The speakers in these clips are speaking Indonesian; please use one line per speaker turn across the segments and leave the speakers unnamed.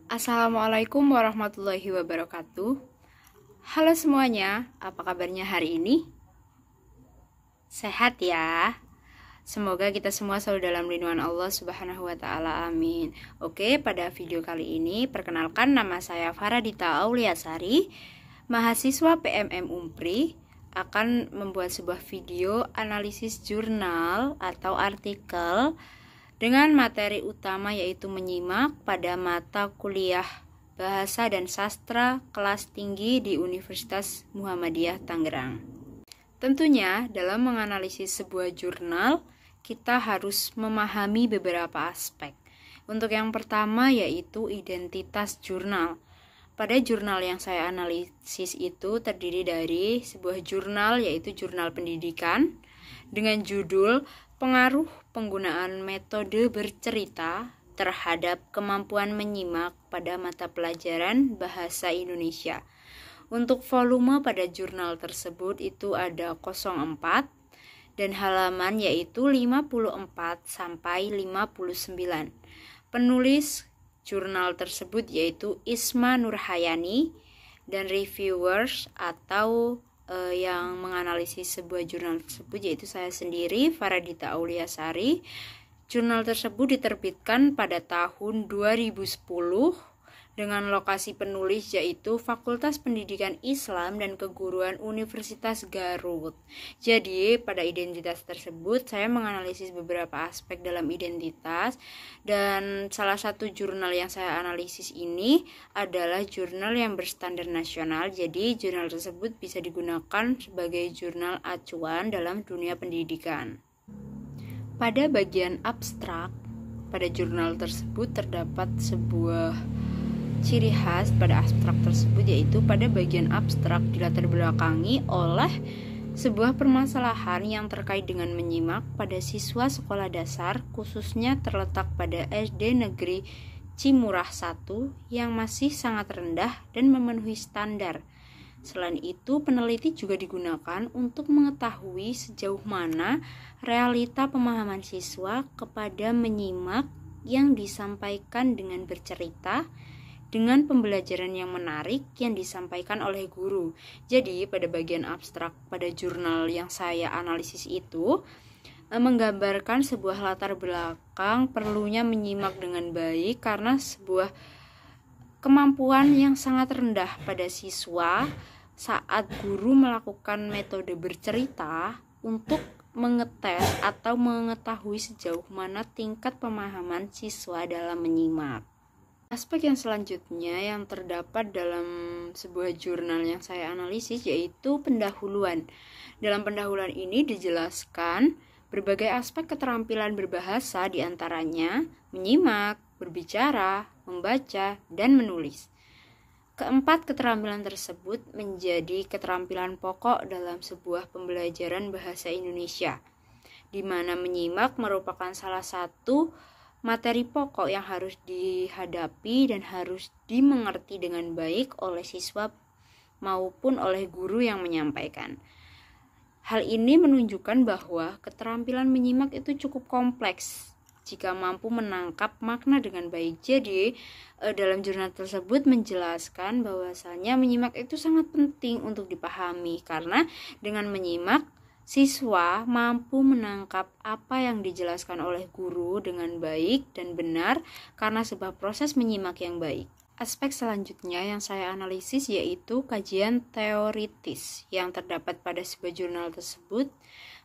Assalamualaikum warahmatullahi wabarakatuh. Halo semuanya, apa kabarnya hari ini? Sehat ya? Semoga kita semua selalu dalam lindungan Allah Subhanahu wa taala. Amin. Oke, pada video kali ini perkenalkan, nama saya Faradita Auliasari, mahasiswa PMM Umpri, akan membuat sebuah video analisis jurnal atau artikel dengan materi utama yaitu menyimak pada mata kuliah Bahasa dan Sastra kelas tinggi di Universitas Muhammadiyah Tangerang. Tentunya dalam menganalisis sebuah jurnal, kita harus memahami beberapa aspek. Untuk yang pertama yaitu identitas jurnal. Pada jurnal yang saya analisis itu terdiri dari sebuah jurnal yaitu jurnal pendidikan dengan judul Pengaruh Penggunaan Metode Bercerita terhadap Kemampuan Menyimak pada Mata Pelajaran Bahasa Indonesia. Untuk volume pada jurnal tersebut itu ada 04 dan halaman yaitu 54 sampai 59. Penulis jurnal tersebut yaitu Isma Nurhayani dan reviewers atau yang menganalisis sebuah jurnal tersebut yaitu saya sendiri, Faradita Auliasari. Jurnal tersebut diterbitkan pada tahun 2010 dengan lokasi penulis yaitu Fakultas Pendidikan Islam dan Keguruan Universitas Garut. Jadi pada identitas tersebut saya menganalisis beberapa aspek dalam identitas, dan salah satu jurnal yang saya analisis ini adalah jurnal yang berstandar nasional. Jadi jurnal tersebut bisa digunakan sebagai jurnal acuan dalam dunia pendidikan. Pada bagian abstrak, pada jurnal tersebut terdapat sebuah ciri khas pada abstrak tersebut yaitu pada bagian abstrak dilatar belakangi oleh sebuah permasalahan yang terkait dengan menyimak pada siswa sekolah dasar, khususnya terletak pada SD Negeri Cimurah 1 yang masih sangat rendah dan memenuhi standar. Selain itu, peneliti juga digunakan untuk mengetahui sejauh mana realita pemahaman siswa kepada menyimak yang disampaikan dengan bercerita dengan pembelajaran yang menarik yang disampaikan oleh guru. Jadi pada bagian abstrak pada jurnal yang saya analisis itu menggambarkan sebuah latar belakang perlunya menyimak dengan baik karena sebuah kemampuan yang sangat rendah pada siswa saat guru melakukan metode bercerita untuk mengetes atau mengetahui sejauh mana tingkat pemahaman siswa dalam menyimak. Aspek yang selanjutnya yang terdapat dalam sebuah jurnal yang saya analisis yaitu pendahuluan. Dalam pendahuluan ini dijelaskan berbagai aspek keterampilan berbahasa, diantaranya menyimak, berbicara, membaca, dan menulis. Keempat keterampilan tersebut menjadi keterampilan pokok dalam sebuah pembelajaran bahasa Indonesia, di mana menyimak merupakan salah satu materi pokok yang harus dihadapi dan harus dimengerti dengan baik oleh siswa maupun oleh guru yang menyampaikan. Hal ini menunjukkan bahwa keterampilan menyimak itu cukup kompleks jika mampu menangkap makna dengan baik. Jadi, dalam jurnal tersebut menjelaskan bahwasanya menyimak itu sangat penting untuk dipahami karena dengan menyimak siswa mampu menangkap apa yang dijelaskan oleh guru dengan baik dan benar karena sebuah proses menyimak yang baik. Aspek selanjutnya yang saya analisis yaitu kajian teoritis yang terdapat pada sebuah jurnal tersebut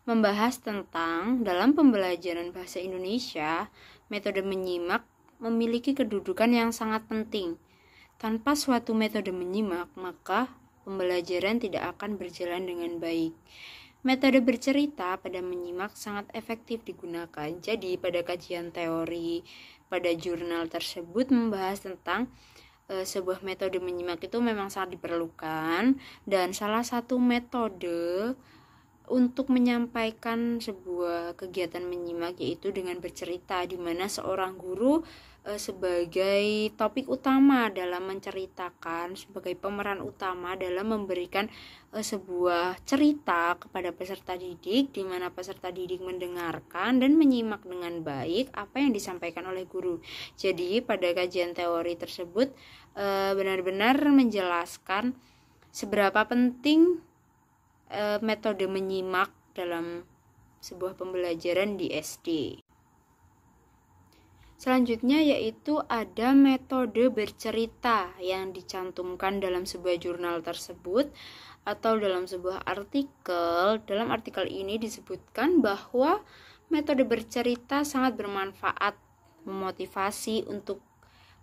membahas tentang dalam pembelajaran bahasa Indonesia, metode menyimak memiliki kedudukan yang sangat penting. Tanpa suatu metode menyimak, maka pembelajaran tidak akan berjalan dengan baik. Metode bercerita pada menyimak sangat efektif digunakan. Jadi pada kajian teori pada jurnal tersebut membahas tentang sebuah metode menyimak itu memang sangat diperlukan, dan salah satu metode untuk menyampaikan sebuah kegiatan menyimak yaitu dengan bercerita, di mana seorang guru sebagai topik utama dalam menceritakan, sebagai pemeran utama dalam memberikan sebuah cerita kepada peserta didik, di mana peserta didik mendengarkan dan menyimak dengan baik apa yang disampaikan oleh guru. Jadi pada kajian teori tersebut benar-benar menjelaskan seberapa penting metode menyimak dalam sebuah pembelajaran di SD. Selanjutnya yaitu ada metode bercerita yang dicantumkan dalam sebuah jurnal tersebut atau dalam sebuah artikel. Dalam artikel ini disebutkan bahwa metode bercerita sangat bermanfaat, memotivasi untuk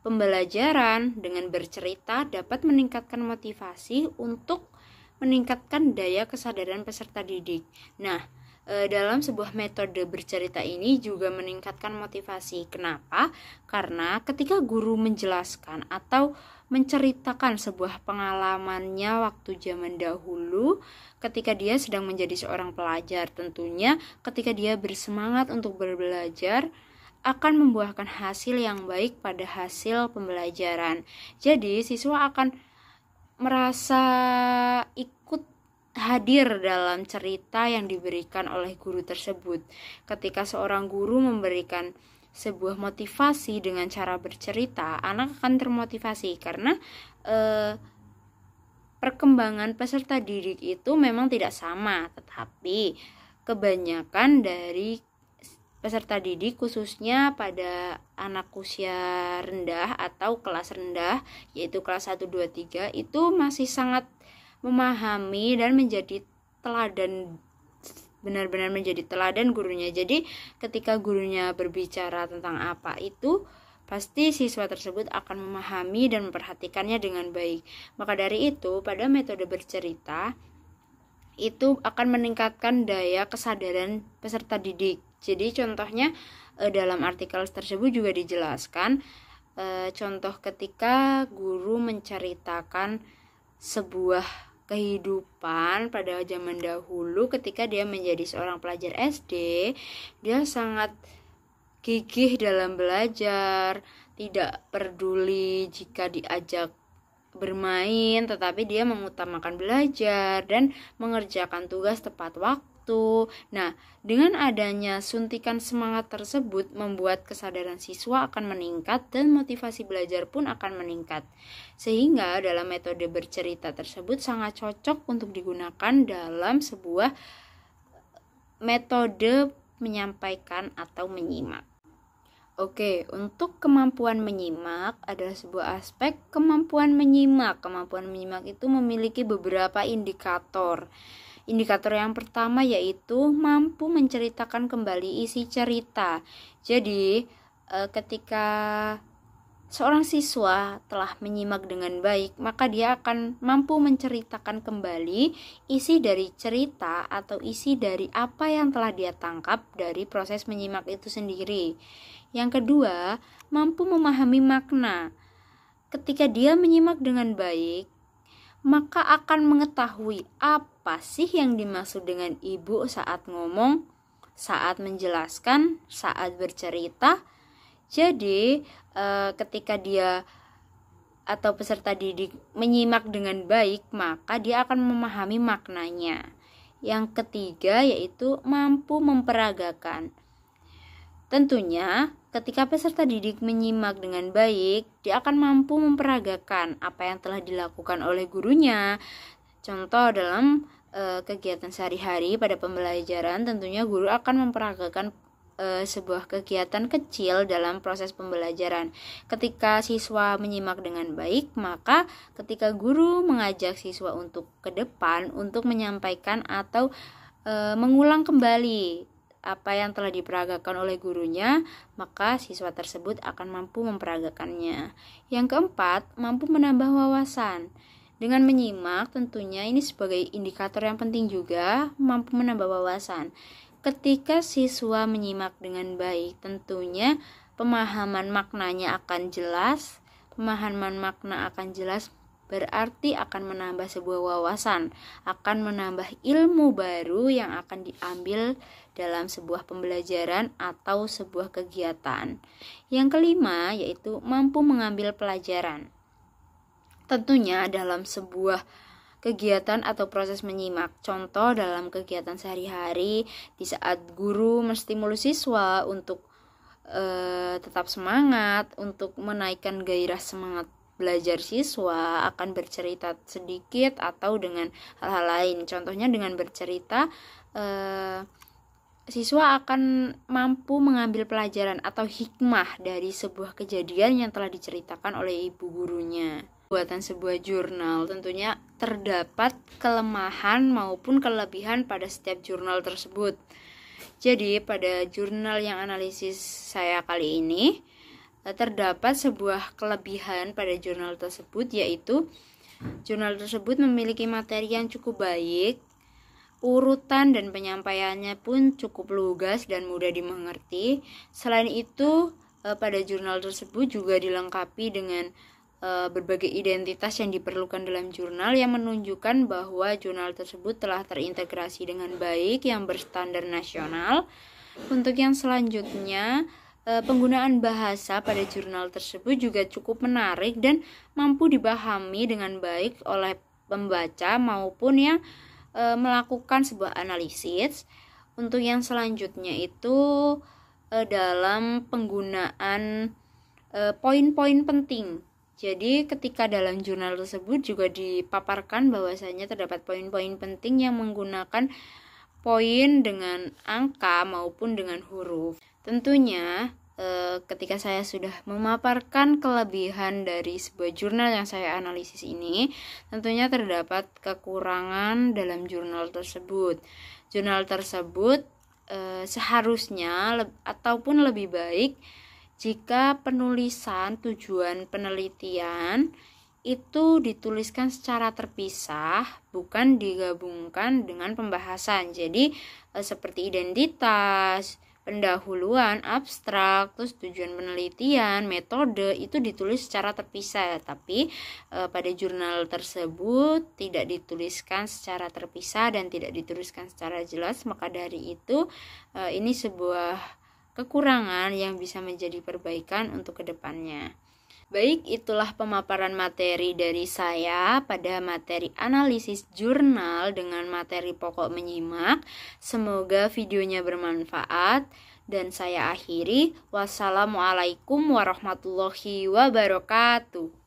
pembelajaran. Dengan bercerita dapat meningkatkan motivasi untuk meningkatkan daya kesadaran peserta didik. Nah, dalam sebuah metode bercerita ini juga meningkatkan motivasi. Kenapa? Karena ketika guru menjelaskan atau menceritakan sebuah pengalamannya waktu zaman dahulu ketika dia sedang menjadi seorang pelajar, tentunya ketika dia bersemangat untuk belajar akan membuahkan hasil yang baik pada hasil pembelajaran. Jadi siswa akan merasa ikut hadir dalam cerita yang diberikan oleh guru tersebut. Ketika seorang guru memberikan sebuah motivasi dengan cara bercerita, anak akan termotivasi karena perkembangan peserta didik itu memang tidak sama, tetapi kebanyakan dari peserta didik khususnya pada anak usia rendah atau kelas rendah, yaitu kelas 1, 2, 3, itu masih sangat memahami dan menjadi teladan, benar-benar menjadi teladan gurunya. Jadi ketika gurunya berbicara tentang apa itu, pasti siswa tersebut akan memahami dan memperhatikannya dengan baik. Maka dari itu, pada metode bercerita itu akan meningkatkan daya kesadaran peserta didik. Jadi contohnya dalam artikel tersebut juga dijelaskan contoh ketika guru menceritakan sebuah kehidupan pada zaman dahulu ketika dia menjadi seorang pelajar SD, dia sangat gigih dalam belajar, tidak peduli jika diajak bermain, tetapi dia mengutamakan belajar dan mengerjakan tugas tepat waktu. Nah, dengan adanya suntikan semangat tersebut membuat kesadaran siswa akan meningkat dan motivasi belajar pun akan meningkat. Sehingga dalam metode bercerita tersebut sangat cocok untuk digunakan dalam sebuah metode menyampaikan atau menyimak. Oke, untuk kemampuan menyimak adalah sebuah aspek kemampuan menyimak. Kemampuan menyimak itu memiliki beberapa indikator. Indikator yang pertama yaitu mampu menceritakan kembali isi cerita. Jadi, ketika seorang siswa telah menyimak dengan baik, maka dia akan mampu menceritakan kembali isi dari cerita atau isi dari apa yang telah dia tangkap dari proses menyimak itu sendiri. Yang kedua, mampu memahami makna. Ketika dia menyimak dengan baik, maka akan mengetahui apa sih yang dimaksud dengan ibu saat ngomong, saat menjelaskan, saat bercerita. Jadi, ketika dia atau peserta didik menyimak dengan baik, maka dia akan memahami maknanya. Yang ketiga yaitu mampu memperagakan. Tentunya, ketika peserta didik menyimak dengan baik, dia akan mampu memperagakan apa yang telah dilakukan oleh gurunya. Contoh dalam kegiatan sehari-hari pada pembelajaran, tentunya guru akan memperagakan sebuah kegiatan kecil dalam proses pembelajaran. Ketika siswa menyimak dengan baik, maka ketika guru mengajak siswa untuk ke depan untuk menyampaikan atau mengulang kembali apa yang telah diperagakan oleh gurunya, maka siswa tersebut akan mampu memperagakannya. Yang keempat, mampu menambah wawasan. Dengan menyimak, tentunya ini sebagai indikator yang penting juga, mampu menambah wawasan. Ketika siswa menyimak dengan baik, tentunya pemahaman maknanya akan jelas, berarti akan menambah sebuah wawasan, akan menambah ilmu baru yang akan diambil dalam sebuah pembelajaran atau sebuah kegiatan. Yang kelima yaitu mampu mengambil pelajaran. Tentunya dalam sebuah kegiatan atau proses menyimak. Contoh dalam kegiatan sehari-hari, di saat guru menstimulus siswa untuk tetap semangat, untuk menaikkan gairah semangat belajar siswa, akan bercerita sedikit atau dengan hal-hal lain. Contohnya dengan bercerita, siswa akan mampu mengambil pelajaran atau hikmah dari sebuah kejadian yang telah diceritakan oleh ibu gurunya. Buatan sebuah jurnal tentunya terdapat kelemahan maupun kelebihan pada setiap jurnal tersebut. Jadi pada jurnal yang analisis saya kali ini terdapat sebuah kelebihan pada jurnal tersebut, yaitu jurnal tersebut memiliki materi yang cukup baik, urutan dan penyampaiannya pun cukup lugas dan mudah dimengerti. Selain itu, pada jurnal tersebut juga dilengkapi dengan berbagai identitas yang diperlukan dalam jurnal yang menunjukkan bahwa jurnal tersebut telah terintegrasi dengan baik yang berstandar nasional. Untuk yang selanjutnya, penggunaan bahasa pada jurnal tersebut juga cukup menarik dan mampu dipahami dengan baik oleh pembaca maupun yang melakukan sebuah analisis. Untuk yang selanjutnya itu dalam penggunaan poin-poin penting. Jadi ketika dalam jurnal tersebut juga dipaparkan bahwasanya terdapat poin-poin penting yang menggunakan poin dengan angka maupun dengan huruf. Tentunya ketika saya sudah memaparkan kelebihan dari sebuah jurnal yang saya analisis ini, tentunya terdapat kekurangan dalam jurnal tersebut. Jurnal tersebut seharusnya ataupun lebih baik jika penulisan tujuan penelitian itu dituliskan secara terpisah, bukan digabungkan dengan pembahasan. Jadi seperti identitas, pendahuluan, abstrak, terus tujuan penelitian, metode itu ditulis secara terpisah. Tapi pada jurnal tersebut tidak dituliskan secara terpisah dan tidak dituliskan secara jelas. Maka dari itu ini sebuah kekurangan yang bisa menjadi perbaikan untuk kedepannya. Baik, itulah pemaparan materi dari saya pada materi analisis jurnal dengan materi pokok menyimak. Semoga videonya bermanfaat dan saya akhiri. Wassalamualaikum warahmatullahi wabarakatuh.